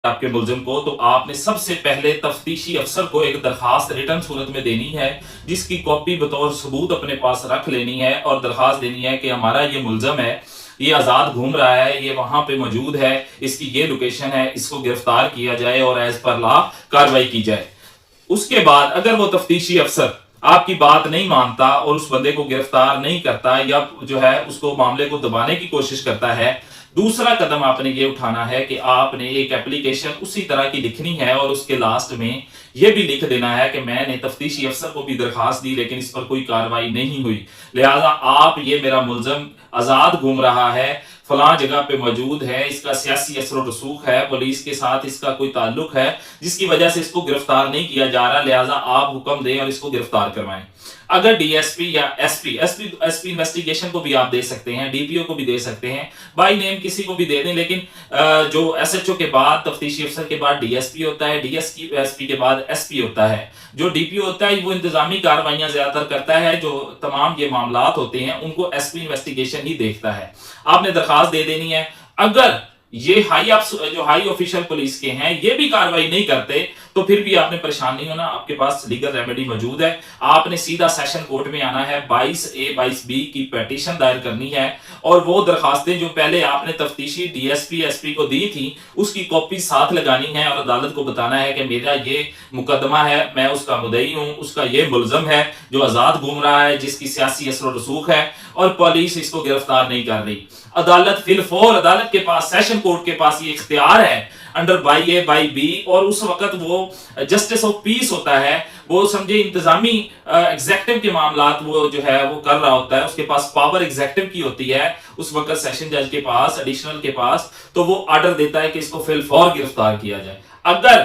آپ کے ملزم کو، تو آپ نے سب سے پہلے تفتیشی افسر کو ایک درخواست ریٹن صورت میں دینی ہے، جس کی کاپی بطور ثبوت اپنے پاس رکھ لینی ہے اور درخواست دینی ہے کہ ہمارا یہ ملزم ہے، یہ آزاد گھوم رہا ہے، یہ وہاں پہ موجود ہے، اس کی یہ لوکیشن ہے، اس کو گرفتار کیا جائے اور ایز پر لا کاروائی کی جائے۔ اس کے بعد اگر وہ تفتیشی افسر آپ کی بات نہیں مانتا اور اس بندے کو گرفتار نہیں کرتا یا جو ہے اس کو معاملے کو دبانے کی کوشش کرتا ہے، دوسرا قدم آپ نے یہ اٹھانا ہے کہ آپ نے ایک اپلیکیشن اسی طرح کی لکھنی ہے اور اس کے لاسٹ میں یہ بھی لکھ دینا ہے کہ میں نے تفتیشی افسر کو بھی درخواست دی لیکن اس پر کوئی کاروائی نہیں ہوئی، لہذا آپ یہ میرا ملزم آزاد گھوم رہا ہے، فلاں جگہ پہ موجود ہے، اس کا سیاسی اثر و رسوخ ہے، پولیس کے ساتھ اس کا کوئی تعلق ہے جس کی وجہ سے اس کو گرفتار نہیں کیا جا رہا، لہٰذا آپ حکم دیں اور اس کو گرفتار کروائیں۔ اگر ڈی ایس پی یا ایس پی انویسٹیگیشن کو بھی آپ دے سکتے ہیں، ڈی پی او کو بھی دے سکتے ہیں، بائی نیم کسی کو بھی دے دیں، لیکن جو ایس ایچ او کے بعد تفتیشی افسر کے بعد ڈی ایس پی ہوتا ہے، ڈی ایس پی کے بعد ایس پی ہوتا ہے۔ جو ڈی پی او ہوتا ہے وہ انتظامی کارروائیاں زیادہ تر کرتا ہے، جو تمام یہ معاملات ہوتے ہیں ان کو ایس پی انویسٹیگیشن ہی دیکھتا ہے۔ آپ نے درخواست دے دینی ہے۔ اگر یہ جو ہائی آفیشل پولیس کے ہیں یہ بھی کاروائی نہیں کرتے تو پھر بھی آپ نے پریشان نہیں ہونا، آپ کے پاس لیگل ریمیڈی موجود ہے۔ آپ نے سیدھا سیشن کورٹ میں آنا ہے، 22A 22B کی پیٹیشن دائر کرنی ہے اور وہ درخواستیں جو پہلے آپ نے تفتیشی ڈی ایس پی کو دی تھی اس کی کاپی ساتھ لگانی ہے اور عدالت کو بتانا ہے کہ میرا یہ مقدمہ ہے، میں اس کا مدعی ہوں، اس کا یہ ملزم ہے جو آزاد گھوم رہا ہے، جس کی سیاسی اثر و رسوخ ہے اور پولیس اس کو گرفتار نہیں کر رہی۔ عدالت فی الفور، عدالت کے پاس، سیشن کورٹ کے پاس یہ اختیار ہے انڈر 22A 22B، اور اس وقت وہ جسٹس آف پیس ہوتا ہے، وہ سمجھے انتظامی ایگزیکٹو کے معاملات وہ جو ہے وہ کر رہا ہوتا ہے، اس کے پاس پاور ایگزیکٹو کی ہوتی ہے اس وقت سیشن جج کے پاس، ایڈیشنل کے پاس، تو وہ آرڈر دیتا ہے کہ اس کو فی الفور گرفتار کیا جائے۔ اگر